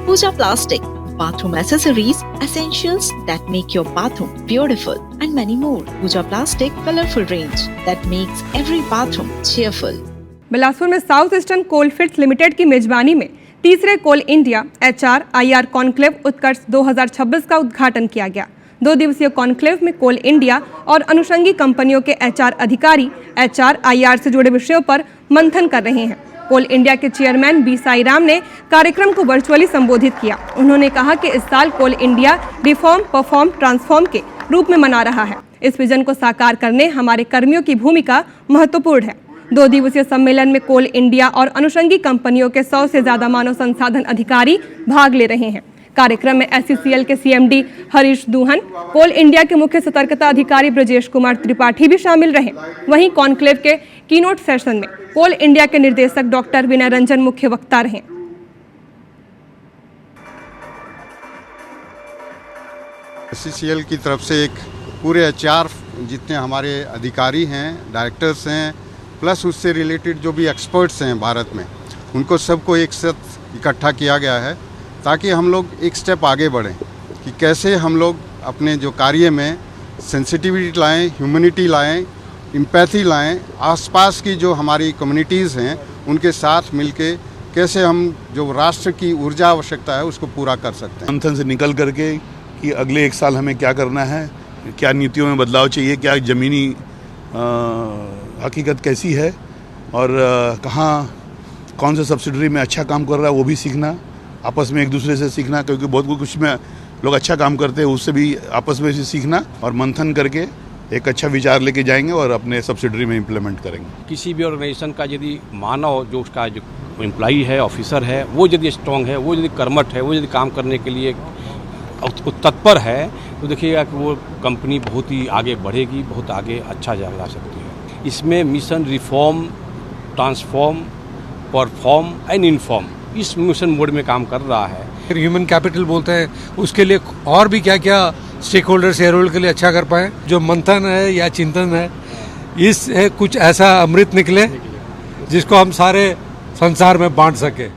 Pooja Plastic, bathroom accessories, essentials that make your bathroom beautiful, and many more. Pooja Plastic colorful range that makes every bathroom cheerful. Bilaspur में south eastern coalfields limited की मेजबानी में तीसरे कोल India HR-IR conclave उत्कर्ष 2026 का उद्घाटन किया गया। 2 दिवसीय कॉन्क्लेव में कोल इंडिया और अनुषंगी कंपनियों के HR अधिकारी HR-IR से जुड़े विषयों पर मंथन कर रहे हैं। कोल इंडिया के चेयरमैन बी साईराम ने कार्यक्रम को वर्चुअली संबोधित किया। उन्होंने कहा कि इस साल कोल इंडिया रिफॉर्म, परफॉर्म, ट्रांसफॉर्म के रूप में मना रहा है। इस विजन को साकार करने हमारे कर्मियों की भूमिका महत्वपूर्ण है। 2 दिवसीय सम्मेलन में कोल इंडिया और अनुषंगी कंपनियों के 100 से ज्यादा मानव संसाधन अधिकारी भाग ले रहे हैं। कार्यक्रम में SCCL के CMD हरीश दुहन, कोल इंडिया के मुख्य सतर्कता अधिकारी ब्रजेश कुमार त्रिपाठी भी शामिल रहे। वहीं कॉन्क्लेव के कीनोट सेशन में कोल इंडिया के निर्देशक डॉक्टर विनय रंजन मुख्य वक्ता रहे। SCCL की तरफ से एक पूरे HR जितने हमारे अधिकारी हैं, डायरेक्टर्स हैं, प्लस उससे रिलेटेड जो भी एक्सपर्ट्स हैं भारत में, उनको सबको एक साथ इकट्ठा किया गया है ताकि हम लोग एक स्टेप आगे बढ़ें कि कैसे हम लोग अपने जो कार्य में सेंसिटिविटी लाएं, ह्यूमैनिटी लाएं, एम्पैथी लाएं, आसपास की जो हमारी कम्युनिटीज़ हैं उनके साथ मिलके कैसे हम जो राष्ट्र की ऊर्जा आवश्यकता है उसको पूरा कर सकते हैं। मंथन से निकल करके कि अगले 1 साल हमें क्या करना है, क्या नीतियों में बदलाव चाहिए, क्या ज़मीनी हकीकत कैसी है और कहाँ कौन से सब्सिडरी में अच्छा काम कर रहा है वो भी सीखना, आपस में एक दूसरे से सीखना, क्योंकि बहुत कुछ में लोग अच्छा काम करते हैं उससे भी आपस में से सीखना और मंथन करके एक अच्छा विचार लेके जाएंगे और अपने सब्सिडरी में इम्प्लीमेंट करेंगे। किसी भी ऑर्गेनाइजेशन का यदि मानव जो उसका जो एम्प्लॉई है, ऑफिसर है, वो यदि स्ट्रॉन्ग है, वो यदि कर्मठ है, वो यदि काम करने के लिए तत्पर है, तो देखिएगा कि वो कंपनी बहुत ही आगे बढ़ेगी, बहुत आगे अच्छा जा सकती है। इसमें mission reform, transform, perform and inform इस मिशन मोड में काम कर रहा है। ह्यूमन कैपिटल बोलते हैं, उसके लिए और भी क्या क्या स्टेक होल्डर शेयर होल्डर के लिए अच्छा कर पाए। जो मंथन है या चिंतन है, इस कुछ ऐसा अमृत निकले जिसको हम सारे संसार में बांट सके।